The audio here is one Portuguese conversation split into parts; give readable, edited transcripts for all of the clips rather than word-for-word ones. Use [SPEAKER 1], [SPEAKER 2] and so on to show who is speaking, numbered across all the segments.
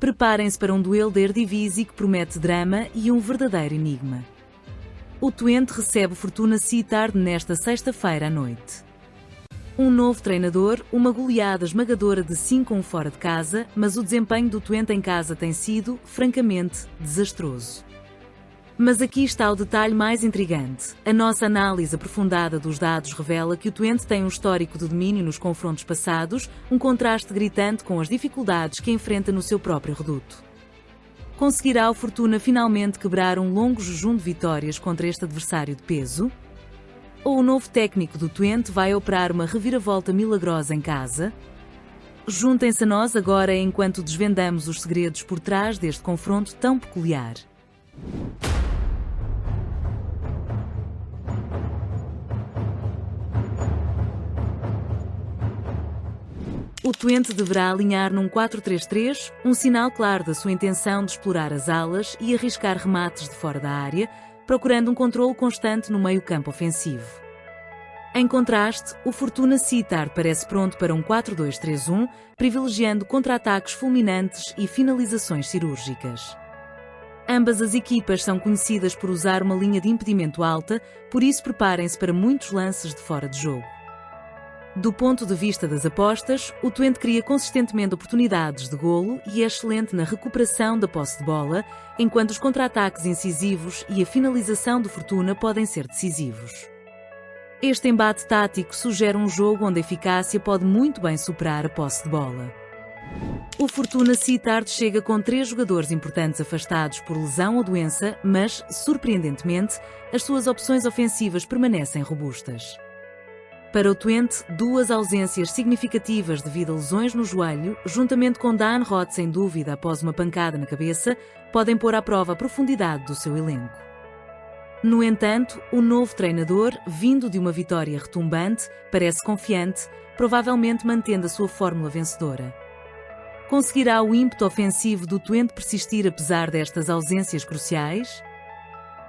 [SPEAKER 1] Preparem-se para um duelo de Eredivisie que promete drama e um verdadeiro enigma. O Twente recebe o Fortuna Sittard nesta sexta-feira à noite. Um novo treinador, uma goleada esmagadora de 5-1 fora de casa, mas o desempenho do Twente em casa tem sido, francamente, desastroso. Mas aqui está o detalhe mais intrigante. A nossa análise aprofundada dos dados revela que o Twente tem um histórico de domínio nos confrontos passados, um contraste gritante com as dificuldades que enfrenta no seu próprio reduto. Conseguirá o Fortuna finalmente quebrar um longo jejum de vitórias contra este adversário de peso? Ou o novo técnico do Twente vai operar uma reviravolta milagrosa em casa? Juntem-se a nós agora enquanto desvendamos os segredos por trás deste confronto tão peculiar. O Twente deverá alinhar num 4-3-3, um sinal claro da sua intenção de explorar as alas e arriscar remates de fora da área, procurando um controle constante no meio-campo ofensivo. Em contraste, o Fortuna Sittard parece pronto para um 4-2-3-1, privilegiando contra-ataques fulminantes e finalizações cirúrgicas. Ambas as equipas são conhecidas por usar uma linha de impedimento alta, por isso preparem-se para muitos lances de fora de jogo. Do ponto de vista das apostas, o Twente cria consistentemente oportunidades de golo e é excelente na recuperação da posse de bola, enquanto os contra-ataques incisivos e a finalização do Fortuna podem ser decisivos. Este embate tático sugere um jogo onde a eficácia pode muito bem superar a posse de bola. O Fortuna Sittard chega com 3 jogadores importantes afastados por lesão ou doença, mas, surpreendentemente, as suas opções ofensivas permanecem robustas. Para o Twente, 2 ausências significativas devido a lesões no joelho, juntamente com Dan Roth sem dúvida após uma pancada na cabeça, podem pôr à prova a profundidade do seu elenco. No entanto, o novo treinador, vindo de uma vitória retumbante, parece confiante, provavelmente mantendo a sua fórmula vencedora. Conseguirá o ímpeto ofensivo do Twente persistir apesar destas ausências cruciais?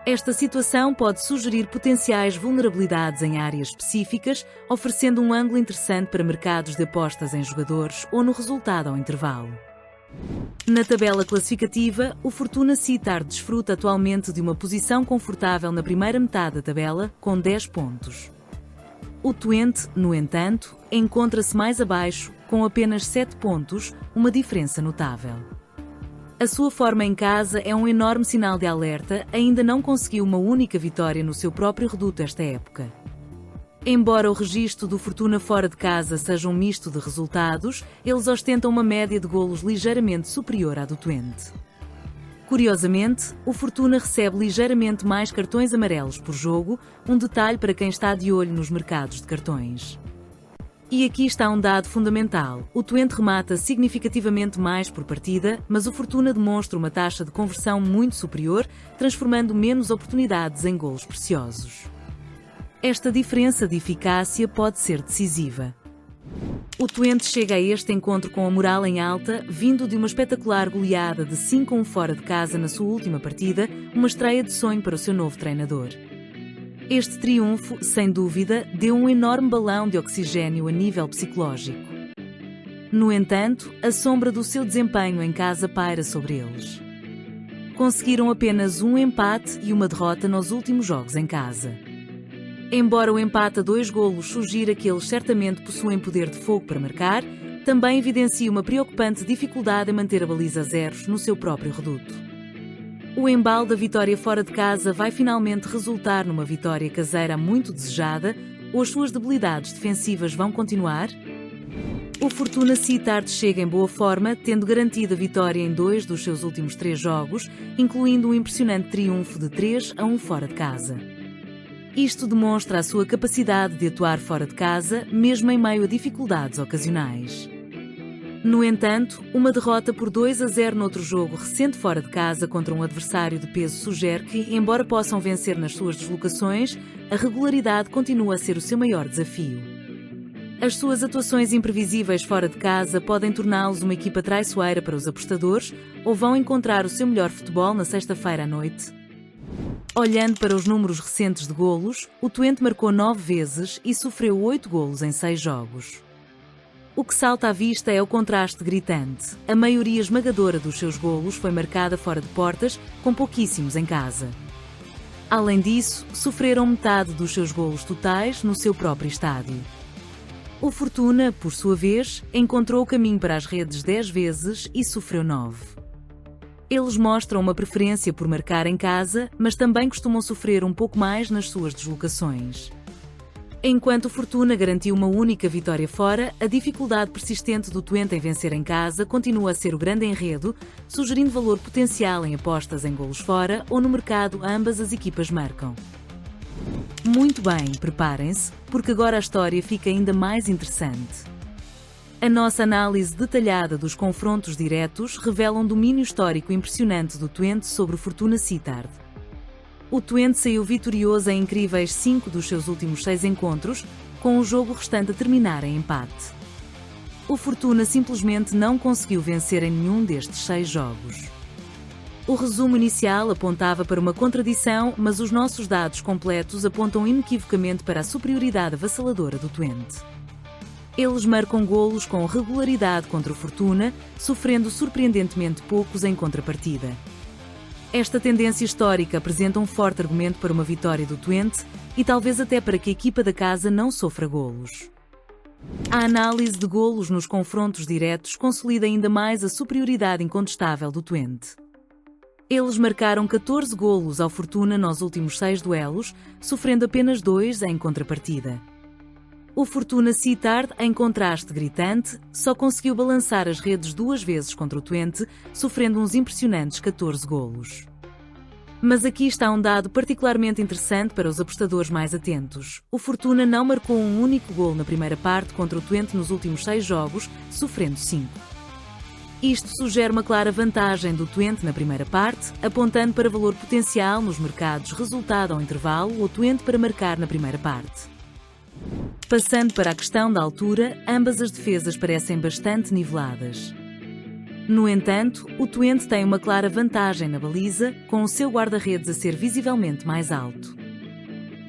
[SPEAKER 1] Esta situação pode sugerir potenciais vulnerabilidades em áreas específicas, oferecendo um ângulo interessante para mercados de apostas em jogadores ou no resultado ao intervalo. Na tabela classificativa, o Fortuna Sittard desfruta atualmente de uma posição confortável na primeira metade da tabela, com 10 pontos. O Twente, no entanto, encontra-se mais abaixo, com apenas 7 pontos, uma diferença notável. A sua forma em casa é um enorme sinal de alerta, ainda não conseguiu uma única vitória no seu próprio reduto esta época. Embora o registro do Fortuna fora de casa seja um misto de resultados, eles ostentam uma média de golos ligeiramente superior à do Twente. Curiosamente, o Fortuna recebe ligeiramente mais cartões amarelos por jogo, um detalhe para quem está de olho nos mercados de cartões. E aqui está um dado fundamental. O Twente remata significativamente mais por partida, mas o Fortuna demonstra uma taxa de conversão muito superior, transformando menos oportunidades em golos preciosos. Esta diferença de eficácia pode ser decisiva. O Twente chega a este encontro com a moral em alta, vindo de uma espetacular goleada de 5-1 fora de casa na sua última partida, uma estreia de sonho para o seu novo treinador. Este triunfo, sem dúvida, deu um enorme balão de oxigênio a nível psicológico. No entanto, a sombra do seu desempenho em casa paira sobre eles. Conseguiram apenas um empate e uma derrota nos últimos jogos em casa. Embora o empate a 2 golos sugira que eles certamente possuem poder de fogo para marcar, também evidencia uma preocupante dificuldade em manter a baliza a zeros no seu próprio reduto. O embalo da vitória fora de casa vai finalmente resultar numa vitória caseira muito desejada, ou as suas debilidades defensivas vão continuar? O Fortuna Sittard chega em boa forma, tendo garantido a vitória em 2 dos seus últimos 3 jogos, incluindo um impressionante triunfo de 3-1 fora de casa. Isto demonstra a sua capacidade de atuar fora de casa, mesmo em meio a dificuldades ocasionais. No entanto, uma derrota por 2-0 noutro jogo recente fora de casa contra um adversário de peso sugere que, embora possam vencer nas suas deslocações, a regularidade continua a ser o seu maior desafio. As suas atuações imprevisíveis fora de casa podem torná-los uma equipa traiçoeira para os apostadores ou vão encontrar o seu melhor futebol na sexta-feira à noite? Olhando para os números recentes de golos, o Twente marcou 9 vezes e sofreu 8 golos em 6 jogos. O que salta à vista é o contraste gritante. A maioria esmagadora dos seus golos foi marcada fora de portas, com pouquíssimos em casa. Além disso, sofreram metade dos seus golos totais no seu próprio estádio. O Fortuna, por sua vez, encontrou o caminho para as redes 10 vezes e sofreu 9. Eles mostram uma preferência por marcar em casa, mas também costumam sofrer um pouco mais nas suas deslocações. Enquanto o Fortuna garantiu uma única vitória fora, a dificuldade persistente do Twente em vencer em casa continua a ser o grande enredo, sugerindo valor potencial em apostas em golos fora ou no mercado ambas as equipas marcam. Muito bem, preparem-se, porque agora a história fica ainda mais interessante. A nossa análise detalhada dos confrontos diretos revela um domínio histórico impressionante do Twente sobre o Fortuna Sittard. O Twente saiu vitorioso em incríveis 5 dos seus últimos 6 encontros, com o jogo restante a terminar em empate. O Fortuna simplesmente não conseguiu vencer em nenhum destes 6 jogos. O resumo inicial apontava para uma contradição, mas os nossos dados completos apontam inequivocamente para a superioridade avassaladora do Twente. Eles marcam golos com regularidade contra o Fortuna, sofrendo surpreendentemente poucos em contrapartida. Esta tendência histórica apresenta um forte argumento para uma vitória do Twente e talvez até para que a equipa da casa não sofra golos. A análise de golos nos confrontos diretos consolida ainda mais a superioridade incontestável do Twente. Eles marcaram 14 golos ao Fortuna nos últimos 6 duelos, sofrendo apenas 2 em contrapartida. O Fortuna Sittard, em contraste gritante, só conseguiu balançar as redes 2 vezes contra o Twente, sofrendo uns impressionantes 14 golos. Mas aqui está um dado particularmente interessante para os apostadores mais atentos. O Fortuna não marcou um único golo na primeira parte contra o Twente nos últimos 6 jogos, sofrendo 5. Isto sugere uma clara vantagem do Twente na primeira parte, apontando para valor potencial nos mercados resultado ao intervalo ou Twente para marcar na primeira parte. Passando para a questão da altura, ambas as defesas parecem bastante niveladas. No entanto, o Twente tem uma clara vantagem na baliza, com o seu guarda-redes a ser visivelmente mais alto.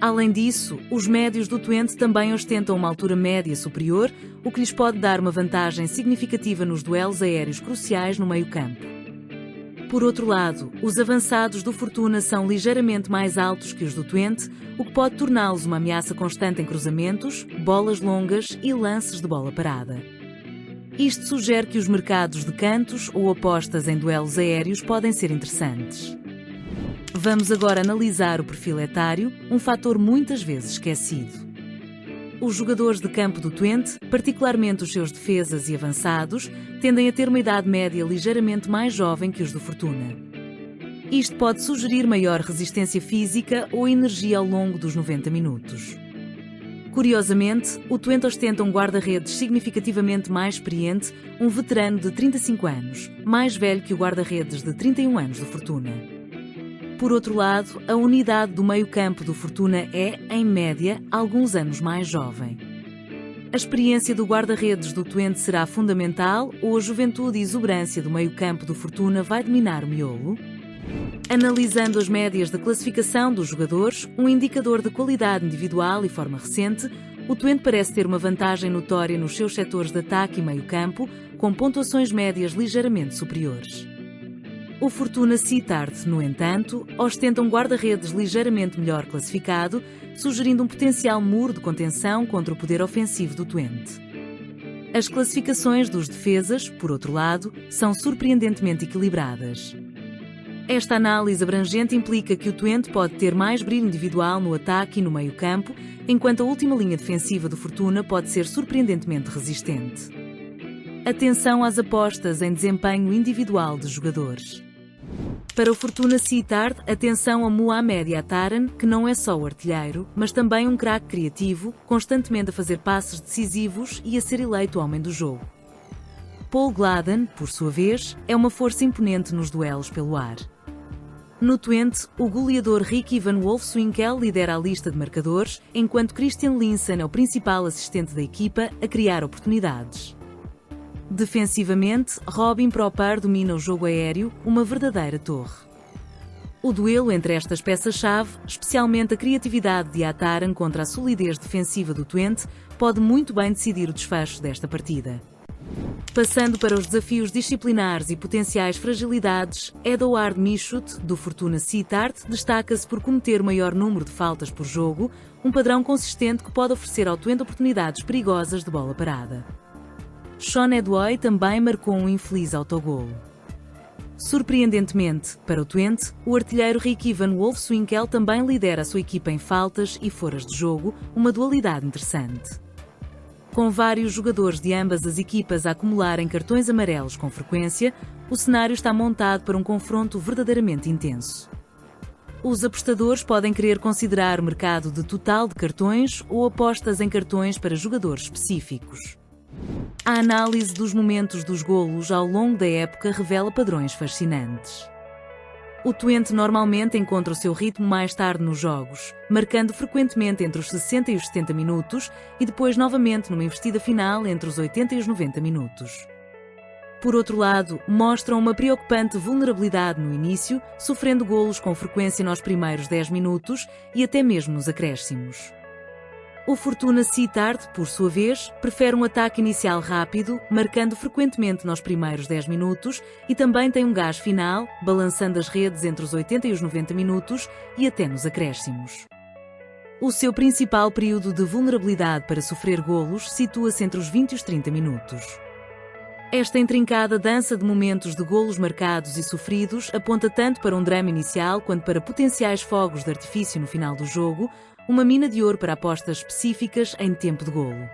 [SPEAKER 1] Além disso, os médios do Twente também ostentam uma altura média superior, o que lhes pode dar uma vantagem significativa nos duelos aéreos cruciais no meio-campo. Por outro lado, os avançados do Fortuna são ligeiramente mais altos que os do Twente, o que pode torná-los uma ameaça constante em cruzamentos, bolas longas e lances de bola parada. Isto sugere que os mercados de cantos ou apostas em duelos aéreos podem ser interessantes. Vamos agora analisar o perfil etário, um fator muitas vezes esquecido. Os jogadores de campo do Twente, particularmente os seus defesas e avançados, tendem a ter uma idade média ligeiramente mais jovem que os do Fortuna. Isto pode sugerir maior resistência física ou energia ao longo dos 90 minutos. Curiosamente, o Twente ostenta um guarda-redes significativamente mais experiente, um veterano de 35 anos, mais velho que o guarda-redes de 31 anos do Fortuna. Por outro lado, a unidade do meio-campo do Fortuna é, em média, alguns anos mais jovem. A experiência do guarda-redes do Twente será fundamental ou a juventude e exuberância do meio-campo do Fortuna vai dominar o miolo? Analisando as médias da classificação dos jogadores, um indicador de qualidade individual e forma recente, o Twente parece ter uma vantagem notória nos seus setores de ataque e meio-campo, com pontuações médias ligeiramente superiores. O Fortuna Sittard, no entanto, ostenta um guarda-redes ligeiramente melhor classificado, sugerindo um potencial muro de contenção contra o poder ofensivo do Twente. As classificações dos defesas, por outro lado, são surpreendentemente equilibradas. Esta análise abrangente implica que o Twente pode ter mais brilho individual no ataque e no meio-campo, enquanto a última linha defensiva do Fortuna pode ser surpreendentemente resistente. Atenção às apostas em desempenho individual de jogadores. Para o Fortuna Sittard, atenção a Mohamed Yataran, que não é só o artilheiro, mas também um craque criativo, constantemente a fazer passes decisivos e a ser eleito homem do jogo. Paul Gladden, por sua vez, é uma força imponente nos duelos pelo ar. No Twente, o goleador Ricky van Wolfswinkel lidera a lista de marcadores, enquanto Christian Linssen é o principal assistente da equipa a criar oportunidades. Defensivamente, Robin Propar domina o jogo aéreo, uma verdadeira torre. O duelo entre estas peças-chave, especialmente a criatividade de Yataran contra a solidez defensiva do Twente, pode muito bem decidir o desfecho desta partida. Passando para os desafios disciplinares e potenciais fragilidades, Eduard Michut, do Fortuna Sittard, destaca-se por cometer o maior número de faltas por jogo, um padrão consistente que pode oferecer ao Twente oportunidades perigosas de bola parada. Sean Edway também marcou um infeliz autogolo. Surpreendentemente, para o Twente, o artilheiro Ricky van Wolfswinkel também lidera a sua equipa em faltas e foras de jogo, uma dualidade interessante. Com vários jogadores de ambas as equipas a acumularem cartões amarelos com frequência, o cenário está montado para um confronto verdadeiramente intenso. Os apostadores podem querer considerar o mercado de total de cartões ou apostas em cartões para jogadores específicos. A análise dos momentos dos golos ao longo da época revela padrões fascinantes. O Twente normalmente encontra o seu ritmo mais tarde nos jogos, marcando frequentemente entre os 60 e os 70 minutos e depois novamente numa investida final entre os 80 e os 90 minutos. Por outro lado, mostram uma preocupante vulnerabilidade no início, sofrendo golos com frequência nos primeiros 10 minutos e até mesmo nos acréscimos. O Fortuna Sittard, por sua vez, prefere um ataque inicial rápido, marcando frequentemente nos primeiros 10 minutos e também tem um gás final, balançando as redes entre os 80 e os 90 minutos e até nos acréscimos. O seu principal período de vulnerabilidade para sofrer golos situa-se entre os 20 e os 30 minutos. Esta intrincada dança de momentos de golos marcados e sofridos aponta tanto para um drama inicial quanto para potenciais fogos de artifício no final do jogo, uma mina de ouro para apostas específicas em tempo de golo.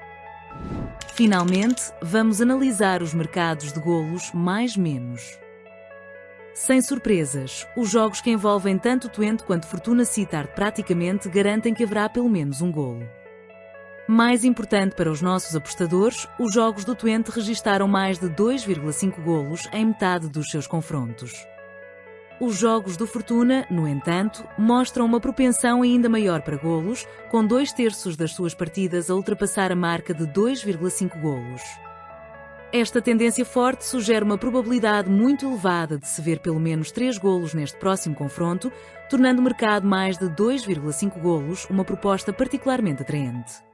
[SPEAKER 1] Finalmente, vamos analisar os mercados de golos mais-menos. Sem surpresas, os jogos que envolvem tanto o Twente quanto Fortuna Sittard praticamente garantem que haverá pelo menos um golo. Mais importante para os nossos apostadores, os jogos do Twente registaram mais de 2,5 golos em metade dos seus confrontos. Os jogos do Fortuna, no entanto, mostram uma propensão ainda maior para golos, com 2/3 das suas partidas a ultrapassar a marca de 2,5 golos. Esta tendência forte sugere uma probabilidade muito elevada de se ver pelo menos 3 golos neste próximo confronto, tornando o mercado mais de 2,5 golos uma proposta particularmente atraente.